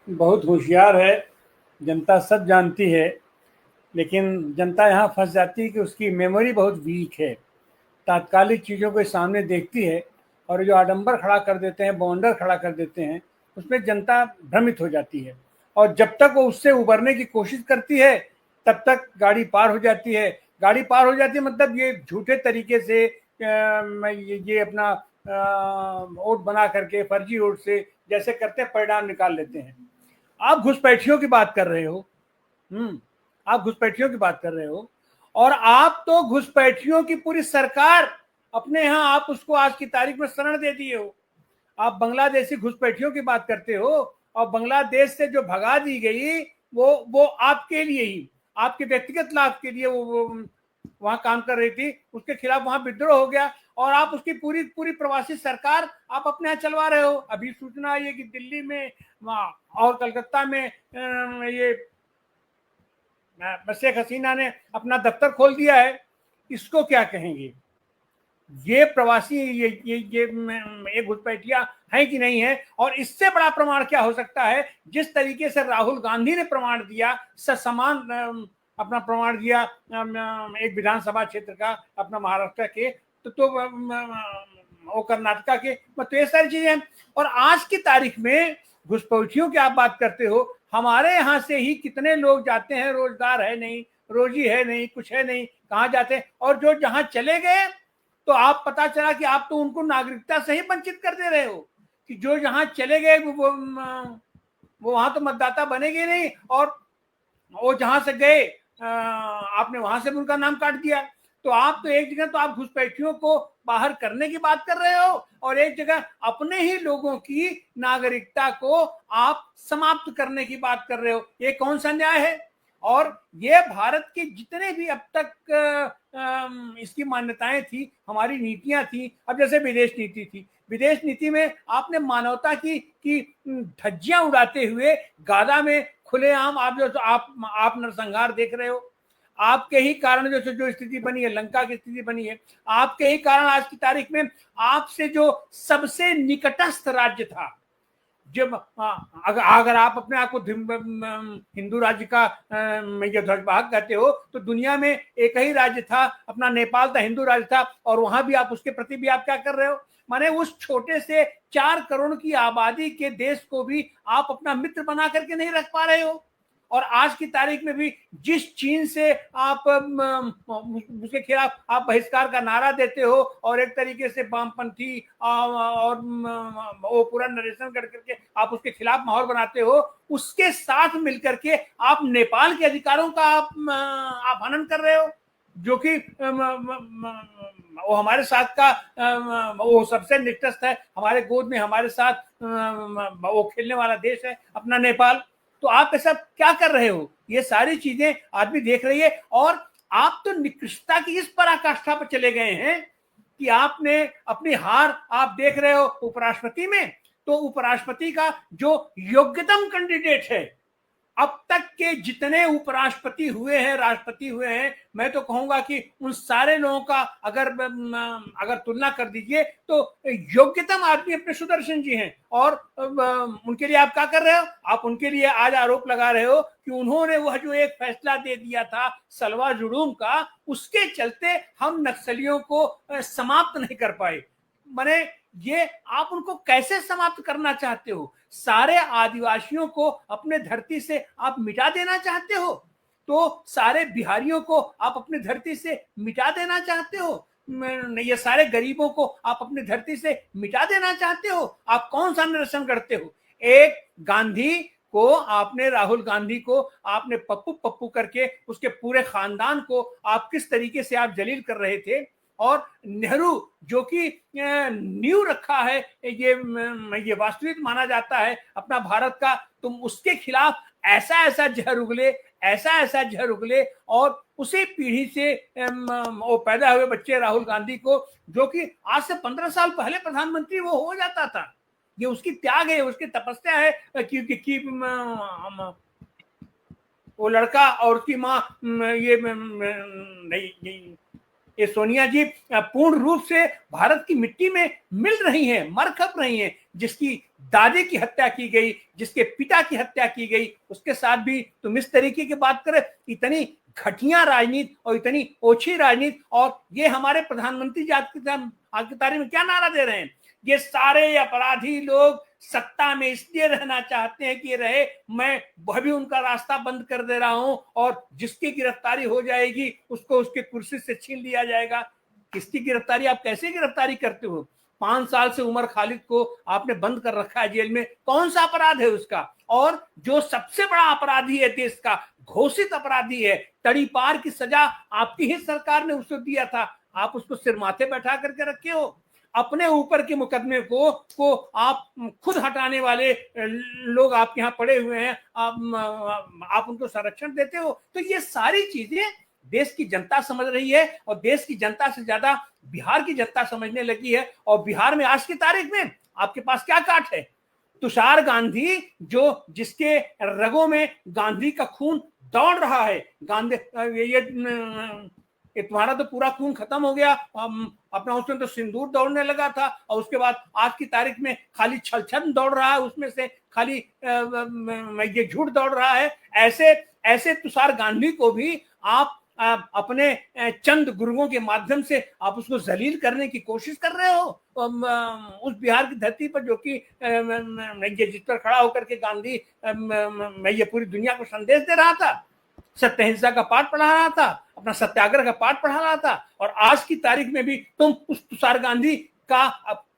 बहुत होशियार है। जनता सब जानती है, लेकिन जनता यहाँ फंस जाती है कि उसकी मेमोरी बहुत वीक है। तात्कालिक चीज़ों को सामने देखती है और जो आडंबर खड़ा कर देते हैं, बवंडर खड़ा कर देते हैं, उसमें जनता भ्रमित हो जाती है। और जब तक वो उससे उबरने की कोशिश करती है, तब तक गाड़ी पार हो जाती है। गाड़ी पार हो जाती है मतलब ये झूठे तरीके से ये अपना वोट बना करके फर्जी वोट से जैसे करते हैं परिणाम निकाल लेते हैं। आप घुसपैठियों की बात कर रहे हो। हम्म आप घुसपैठियों की बात कर रहे हो, और आप तो घुसपैठियों की पूरी सरकार अपने यहाँ आप उसको आज की तारीख में शरण दे दिए हो। आप बांग्लादेशी घुसपैठियों की बात करते हो, और बांग्लादेश से जो भगा दी गई वो आपके लिए ही, आपके व्यक्तिगत लाभ के लिए वो वहां काम कर रही थी, उसके खिलाफ वहां विद्रोह हो गया, और आप उसकी पूरी पूरी प्रवासी सरकार आप अपने यहाँ चलवा रहे हो। अभी सूचना आई है कि दिल्ली में और कलकत्ता में ये शेख हसीना ने अपना दफ्तर खोल दिया है। इसको क्या कहेंगे? ये प्रवासी ये घुसपैठिया है कि नहीं है? और इससे बड़ा प्रमाण क्या हो सकता है? जिस तरीके से राहुल गांधी ने प्रमाण दिया, समान अपना प्रमाण दिया एक विधानसभा क्षेत्र का, अपना महाराष्ट्र के, तो वो कर्नाटका के, तो ये सारी चीजें हैं। और आज की तारीख में घुसपैठियों की आप बात करते हो, हमारे यहाँ से ही कितने लोग जाते हैं, रोजगार है नहीं, रोजी है नहीं, कुछ है नहीं, कहाँ जाते हैं? और जो जहां चले गए, तो आप पता चला कि आप तो उनको नागरिकता से ही वंचित कर दे रहे हो, कि जो जहां चले गए वो वहां तो मतदाता बनेंगे नहीं, और वो जहां से गए आपने वहां से भी उनका नाम काट दिया। तो आप तो एक जगह तो आप घुसपैठियों को बाहर करने की बात कर रहे हो, और एक जगह अपने ही लोगों की नागरिकता को आप समाप्त करने की बात कर रहे हो। ये कौन सा न्याय है? और ये भारत के जितने भी अब तक इसकी मान्यताएं थी, हमारी नीतियां थी, अब जैसे विदेश नीति थी, विदेश नीति में आपने मानवता की धज्जियां उड़ाते हुए गादा में खुलेआम आप नरसंहार देख रहे हो। आपके ही कारण जो स्थिति बनी है, लंका की स्थिति बनी है, आपके ही कारण आज की तारीख में आपसे जो सबसे निकटस्थ राज्य था, जब अगर आप अपने आप को हिंदू राज्य का ये ध्वजवाहक कहते हो, तो दुनिया में एक ही राज्य था, अपना नेपाल था, हिंदू राज्य था, और वहां भी आप उसके प्रति भी आप क्या कर रहे हो? माने उस छोटे से 4 करोड़ की आबादी के देश को भी आप अपना मित्र बना करके नहीं रख पा रहे हो। और आज की तारीख में भी जिस चीन से आप उसके खिलाफ आप बहिष्कार का नारा देते हो, और एक तरीके से वामपंथी और वो पूरा नरेशन कर करके आप उसके खिलाफ माहौल बनाते हो, उसके साथ मिलकर के आप नेपाल के अधिकारों का आप हनन कर रहे हो, जो कि वो हमारे साथ का वो सबसे निकटस्थ है, हमारे गोद में हमारे साथ वो खेलने वाला देश है अपना नेपाल। तो आप ऐसा क्या कर रहे हो? ये सारी चीजें आदमी देख रही है, और आप तो निकृष्टता की इस पराकाष्ठा पर चले गए हैं कि आपने अपनी हार आप देख रहे हो उपराष्ट्रपति में। तो उपराष्ट्रपति का जो योग्यतम कैंडिडेट है, अब तक के जितने उपराष्ट्रपति हुए हैं, राष्ट्रपति हुए हैं, मैं तो कहूंगा कि उन सारे लोगों का अगर तुलना कर दीजिए, तो योग्यतम आदमी अपने सुदर्शन जी हैं। और उनके लिए आप क्या कर रहे हो? आप उनके लिए आज आरोप लगा रहे हो कि उन्होंने वह जो एक फैसला दे दिया था सलवा जुड़ूम का, उसके चलते हम नक्सलियों को समाप्त नहीं कर पाए। माने ये आप उनको कैसे समाप्त करना चाहते हो? सारे आदिवासियों को अपने धरती से आप मिटा देना चाहते हो? तो सारे बिहारियों को आप अपनी धरती से मिटा देना चाहते हो? ये सारे गरीबों को आप अपनी धरती से मिटा देना चाहते हो? आप कौन सा निरसन करते हो? एक गांधी को आपने, राहुल गांधी को आपने पप्पू पप्पू करके उसके पूरे खानदान को आप किस तरीके से आप जलील कर रहे थे। और नेहरू जो कि नींव रखा है, ये वास्तविक माना जाता है अपना भारत का, तुम उसके खिलाफ ऐसा ऐसा जहर उगले, ऐसा ऐसा जहर उगले, और उसी पीढ़ी से वो पैदा हुए बच्चे राहुल गांधी को, जो कि आज से 15 साल पहले प्रधानमंत्री वो हो जाता था। ये उसकी त्याग है, उसकी तपस्या है, क्योंकि वो लड़का और उसकी माँ ये नहीं, ये सोनिया जी पूर्ण रूप से भारत की मिट्टी में मिल रही हैं, मर खप रही हैं, जिसकी दादी की हत्या की गई, जिसके पिता की हत्या की गई, उसके साथ भी तुम इस तरीके की बात करे। इतनी घटिया राजनीति और इतनी ओछी राजनीति। और ये हमारे प्रधानमंत्री जी आज की तारीख में क्या नारा दे रहे हैं, ये सारे अपराधी लोग सत्ता में इसलिए रहना चाहते हैं कि रहे, मैं भी उनका रास्ता बंद कर दे रहा हूं, और जिसकी गिरफ्तारी हो जाएगी उसको उसके कुर्सी से छीन लिया जाएगा। किसकी गिरफ्तारी, आप कैसे गिरफ्तारी करते हो? 5 साल से उमर खालिद को आपने बंद कर रखा है जेल में, कौन सा अपराध है उसका? और जो सबसे बड़ा अपराधी है देश का, घोषित अपराधी है, तड़ीपार की सजा आपकी ही सरकार ने उसको दिया था, आप उसको सिर माथे बैठा करके रखे हो। अपने ऊपर के मुकदमे को आप खुद हटाने वाले लोग आपके यहाँ पड़े हुए हैं, आप उनको संरक्षण देते हो। तो ये सारी चीजें देश की जनता समझ रही है, और देश की जनता से ज्यादा बिहार की जनता समझने लगी है। और बिहार में आज की तारीख में आपके पास क्या काट है? तुषार गांधी, जो जिसके रगों में गांधी का खून दौड़ रहा है, गांधी ये तुम्हारा तो पूरा खून खत्म हो गया, अपना उसमें तो सिंदूर दौड़ने लगा था, और उसके बाद आज की तारीख में खाली छलछल दौड़ रहा है, उसमें से खाली ये झूठ दौड़ रहा है। ऐसे ऐसे तुषार गांधी को भी आप अपने चंद गुरुओं के माध्यम से आप उसको जलील करने की कोशिश कर रहे हो। उस बिहार की धरती पर जो कि जिस पर खड़ा होकर के गांधी ये पूरी दुनिया को संदेश दे रहा था, सत्य हिंसा का पाठ पढ़ा रहा था, अपना सत्याग्रह का पाठ पढ़ा रहा था, और आज की तारीख में भी तुम उस तुषार गांधी का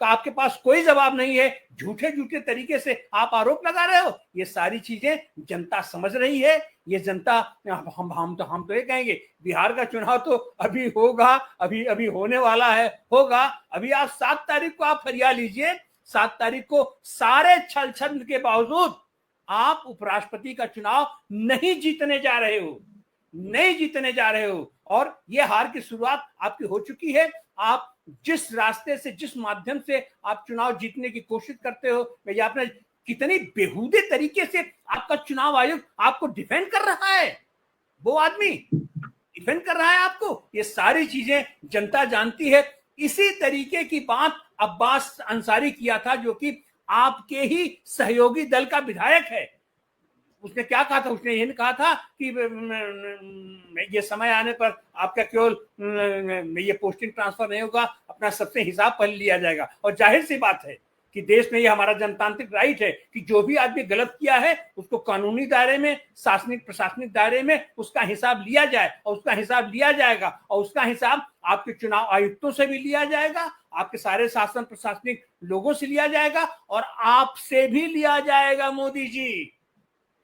आपके पास कोई जवाब नहीं है, झूठे झूठे तरीके से आप आरोप लगा रहे हो। ये सारी चीजें जनता समझ रही है। ये जनता, हम तो ये कहेंगे, बिहार का चुनाव तो अभी होगा, अभी होने वाला है, होगा। अभी आप 7 तारीख को आप फरिया लीजिए, 7 तारीख को सारे छल छंद के बावजूद आप उपराष्ट्रपति का चुनाव नहीं जीतने जा रहे हो, नहीं जीतने जा रहे हो। और ये हार की शुरुआत आपकी हो चुकी है। आप जिस रास्ते से, जिस माध्यम से आप चुनाव जीतने की कोशिश करते हो, भैया आपने कितनी बेहूदे तरीके से आपका चुनाव आयोग आपको डिफेंड कर रहा है, वो आदमी डिफेंड कर रहा है आपको। ये सारी चीजें जनता जानती है। इसी तरीके की बात अब्बास अंसारी किया था, जो कि आपके ही सहयोगी दल का विधायक है। उसने क्या कहा था? उसने यह कहा था कि ये समय आने पर आपका केवल ये पोस्टिंग ट्रांसफर नहीं होगा, अपना सबसे हिसाब पहले लिया जाएगा। और जाहिर सी बात है कि देश में ये हमारा जनतांत्रिक राइट है कि जो भी आदमी गलत किया है उसको कानूनी दायरे में, शासनिक प्रशासनिक दायरे में उसका हिसाब लिया जाए, और उसका हिसाब लिया जाएगा। और उसका हिसाब आपके चुनाव आयुक्तों से भी लिया जाएगा, आपके सारे शासन प्रशासनिक लोगों से लिया जाएगा, और आपसे भी लिया जाएगा। मोदी जी,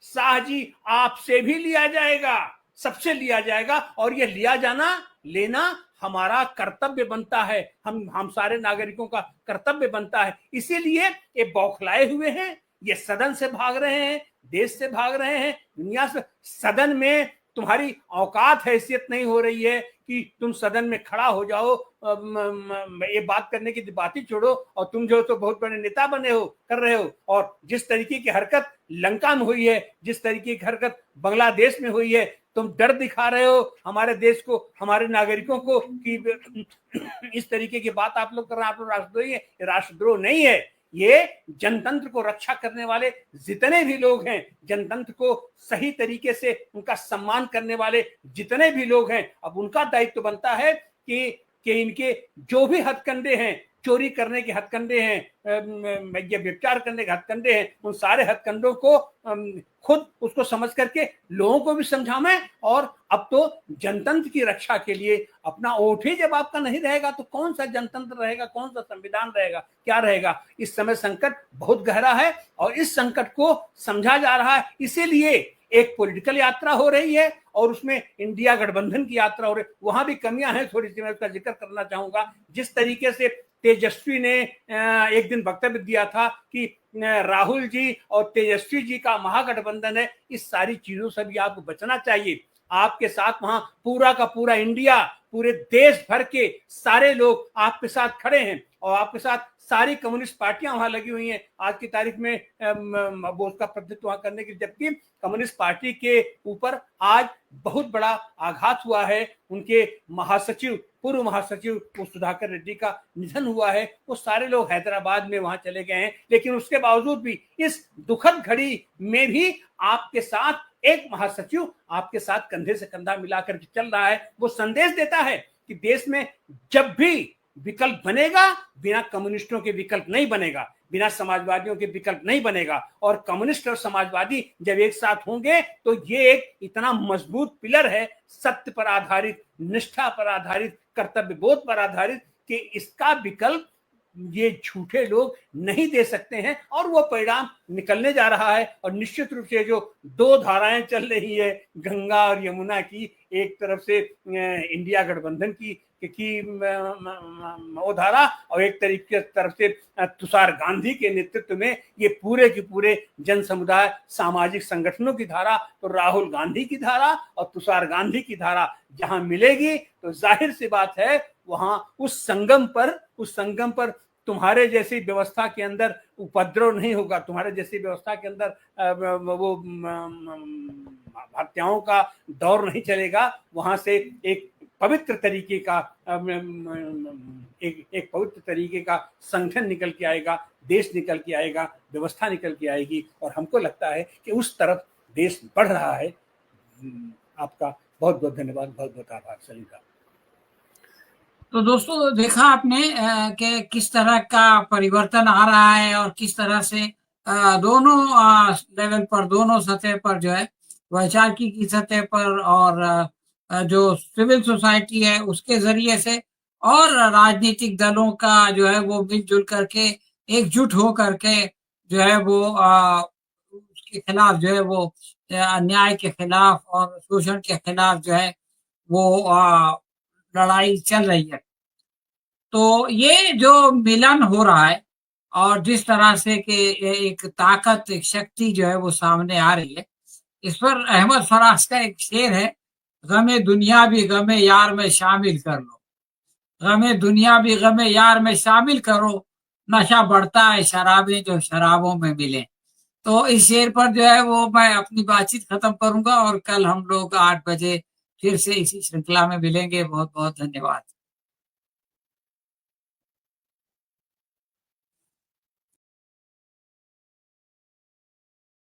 शाह जी, आपसे भी लिया जाएगा, सबसे लिया जाएगा। और ये लिया जाना, लेना हमारा कर्तव्य बनता है, हम सारे नागरिकों का कर्तव्य बनता है। इसीलिए ये बौखलाए हुए हैं, ये सदन से भाग रहे हैं, देश से भाग रहे हैं, दुनिया से। सदन में तुम्हारी औकात हैसियत नहीं हो रही है कि तुम सदन में खड़ा हो जाओ, ये बात करने की बात ही छोड़ो, और तुम जो तो बहुत बड़े नेता बने हो, कर रहे हो। और जिस तरीके की हरकत लंका में हुई है, जिस तरीके की हरकत बांग्लादेश में हुई है, तुम डर दिखा रहे हो हमारे देश को, हमारे नागरिकों को, कि इस तरीके की बात आप लोग कर रहे हैं, आप लोग राष्ट्रद्रोही है। राष्ट्रद्रोह नहीं है, ये जनतंत्र को रक्षा करने वाले जितने भी लोग हैं, जनतंत्र को सही तरीके से उनका सम्मान करने वाले जितने भी लोग हैं, अब उनका दायित्व बनता है कि इनके जो भी हथकंडे हैं, चोरी करने के हथकंडे हैं, व्यभिचार करने के हथकंडे हैं, उन सारे हथकंडों को खुद उसको समझ करके लोगों को भी समझाएं। और अब तो जनतंत्र की रक्षा के लिए अपना वोट ही जब आपका नहीं रहेगा तो कौन सा जनतंत्र रहेगा, कौन सा संविधान रहेगा, क्या रहेगा? इस समय संकट बहुत गहरा है और इस संकट को समझा जा रहा है। इसीलिए एक पॉलिटिकल यात्रा हो रही है और उसमें इंडिया गठबंधन की यात्रा हो रही है। वहां भी कमियां हैं थोड़ी सी, मैं उसका जिक्र करना चाहूंगा। जिस तरीके से तेजस्वी ने एक दिन वक्तव्य दिया था कि राहुल जी और तेजस्वी जी का महागठबंधन है, इस सारी चीजों से भी आपको बचना चाहिए। आपके साथ वहां पूरा का पूरा इंडिया, पूरे देश भर के सारे लोग आपके साथ खड़े हैं और आपके साथ सारी कम्युनिस्ट पार्टियां वहां लगी हुई हैं आज की तारीख में वो उसका प्रतिनिधित्व वहां करने की, जबकि कम्युनिस्ट पार्टी के ऊपर आज बहुत बड़ा आघात हुआ है। उनके महासचिव, पूर्व महासचिव वो सुधाकर रेड्डी का निधन हुआ है। वो सारे लोग हैदराबाद में वहां चले गए हैं, लेकिन उसके बावजूद भी इस दुखद घड़ी में भी आपके साथ एक महासचिव आपके साथ कंधे से कंधा मिलाकर के चल रहा है। वो संदेश देता है कि देश में जब भी विकल्प बनेगा, बिना कम्युनिस्टों के विकल्प नहीं बनेगा, बिना समाजवादियों के विकल्प नहीं बनेगा। और कम्युनिस्ट और समाजवादी जब एक साथ होंगे तो ये एक इतना मजबूत पिलर है, सत्य पर आधारित, निष्ठा पर आधारित, कर्तव्य बोध पर आधारित, कि इसका विकल्प ये झूठे लोग नहीं दे सकते हैं। और वो परिणाम निकलने जा रहा है। और निश्चित रूप से जो दो धाराएं चल रही है गंगा और यमुना की, एक तरफ से इंडिया गठबंधन की वो धारा, और एक तरीके तरफ से तुषार गांधी के नेतृत्व में ये पूरे के पूरे जन समुदाय, सामाजिक संगठनों की धारा, तो राहुल गांधी की धारा और तुषार गांधी की धारा जहां मिलेगी तो जाहिर सी बात है वहां उस संगम पर तुम्हारे जैसी व्यवस्था के अंदर उपद्रव नहीं होगा, तुम्हारे जैसी व्यवस्था के अंदर वो हत्याओं का दौर नहीं चलेगा। वहां से एक पवित्र तरीके का एक पवित्र तरीके का संगठन निकल के आएगा, देश निकल के आएगा, व्यवस्था निकल के आएगी। और हमको लगता है कि उस तरफ देश बढ़ रहा है। आपका बहुत बहुत धन्यवाद, बहुत बहुत आभार सलीम साहब। तो दोस्तों देखा आपने कि किस तरह का परिवर्तन आ रहा है और किस तरह से दोनों लेवल पर, दोनों सतह पर जो है, वैचारिकी की सतह पर और जो सिविल सोसाइटी है उसके जरिए से, और राजनीतिक दलों का जो है वो मिलजुल करके, एकजुट हो करके जो है वो उसके खिलाफ जो है वो अन्याय के खिलाफ और शोषण के खिलाफ जो है वो लड़ाई चल रही है। तो ये जो मिलन हो रहा है और जिस तरह से कि एक ताकत, एक शक्ति जो है वो सामने आ रही है, इस पर अहमद फराज का एक शेर है, गमे दुनिया भी गमे यार में शामिल कर लो, गमे दुनिया भी गमे यार में शामिल करो, नशा बढ़ता है शराबें जो शराबों में मिले। तो इस शेर पर जो है वो मैं अपनी बातचीत खत्म करूंगा और कल हम लोग 8 बजे फिर से इसी श्रृंखला में मिलेंगे। बहुत बहुत धन्यवाद।